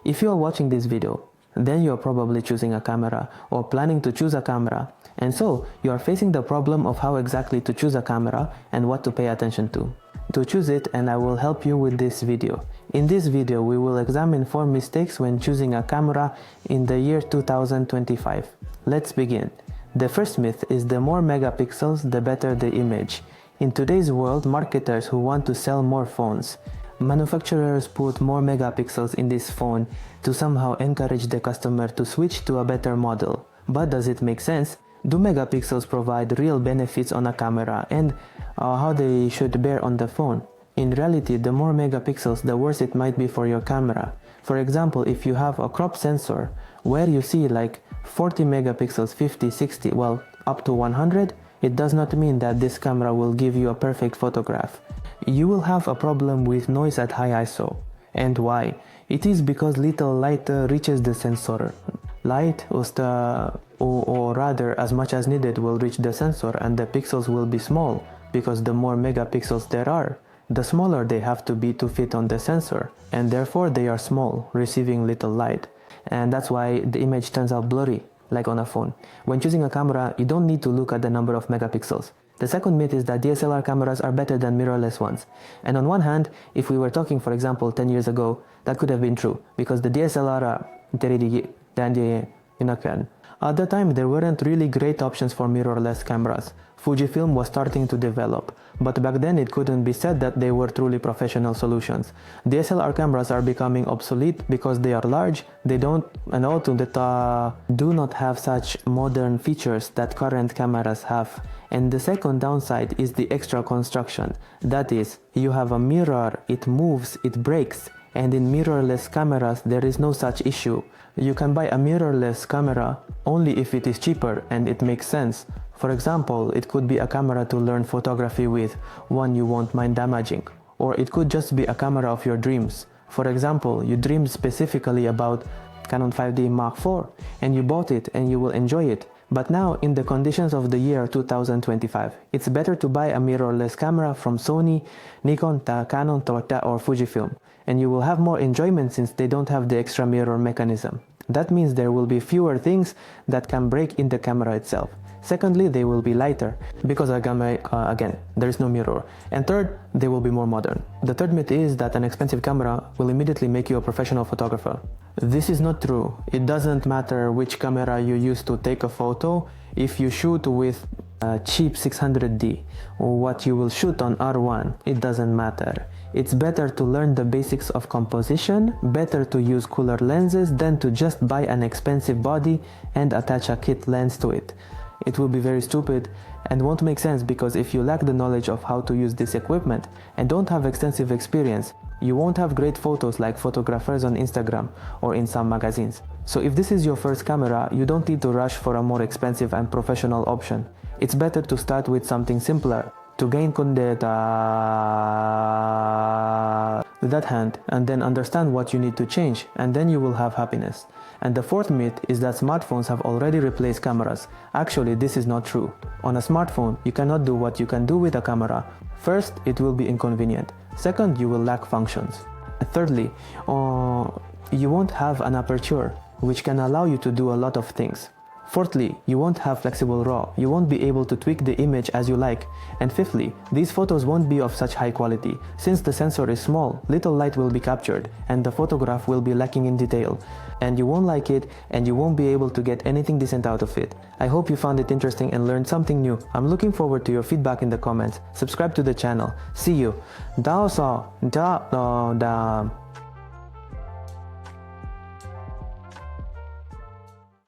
If you are watching this video, then you are probably choosing a camera or planning to choose a camera, and so you are facing the problem of how exactly to choose a camera and what to pay attention to. To choose it, and I will help you with this video. In this video, we will examine 4 mistakes when choosing a camera in the year 2025. Let's begin. The first myth is the more megapixels, the better the image. In today's world, marketers who want to sell more phones, manufacturers put more megapixels in this phone to somehow encourage the customer to switch to a better model. But does it make sense? Do megapixels provide real benefits on a camera, and how they should bear on the phone? In reality, the more megapixels, the worse it might be for your camera. For example, if you have a crop sensor where you see like 40 megapixels, 50, 60, well, up to 100, it does not mean that this camera will give you a perfect photograph. You will have a problem with noise at high ISO. And why? It is because little light reaches the sensor. Light, or rather as much as needed, will reach the sensor, and the pixels will be small, because the more megapixels there are, the smaller they have to be to fit on the sensor, and therefore they are small, receiving little light. And that's why the image turns out blurry, like on a phone. When choosing a camera, you don't need to look at the number of megapixels. The second myth is that DSLR cameras are better than mirrorless ones. And on one hand, if we were talking, for example, 10 years ago, that could have been true, because the DSLR at the time, there weren't really great options for mirrorless cameras. Fujifilm was starting to develop, but back then it couldn't be said that they were truly professional solutions. DSLR cameras are becoming obsolete because they are large, they do not have such modern features that current cameras have. And the second downside is the extra construction. That is, you have a mirror, it moves, it breaks, and in mirrorless cameras there is no such issue. You can buy a mirrorless camera only if it is cheaper and it makes sense. For example, it could be a camera to learn photography with, one you won't mind damaging. Or it could just be a camera of your dreams. For example, you dreamed specifically about Canon 5D Mark IV and you bought it and you will enjoy it. But now, in the conditions of the year 2025, it's better to buy a mirrorless camera from Sony, Nikon, Canon, or Fujifilm. And you will have more enjoyment since they don't have the extra mirror mechanism. That means there will be fewer things that can break in the camera itself. Secondly, they will be lighter, because again, there is no mirror. And third, they will be more modern. The third myth is that an expensive camera will immediately make you a professional photographer. This is not true. It doesn't matter which camera you use to take a photo. If you shoot with a cheap 600D or what you will shoot on R1, it doesn't matter. It's better to learn the basics of composition, better to use cooler lenses than to just buy an expensive body and attach a kit lens to it. It will be very stupid and won't make sense, because if you lack the knowledge of how to use this equipment and don't have extensive experience, you won't have great photos like photographers on Instagram or in some magazines. So if this is your first camera, you don't need to rush for a more expensive and professional option. It's better to start with something simpler to gain kundeta with that hand, and then understand what you need to change, and then you will have happiness. And the fourth myth is that smartphones have already replaced cameras. Actually, this is not true. On a smartphone, you cannot do what you can do with a camera. First, it will be inconvenient. Second, you will lack functions. Thirdly, you won't have an aperture, which can allow you to do a lot of things. Fourthly, you won't have flexible RAW. You won't be able to tweak the image as you like. And fifthly, these photos won't be of such high quality. Since the sensor is small, little light will be captured, and the photograph will be lacking in detail. And you won't like it, and you won't be able to get anything decent out of it. I hope you found it interesting and learned something new. I'm looking forward to your feedback in the comments. Subscribe to the channel. See you. Da.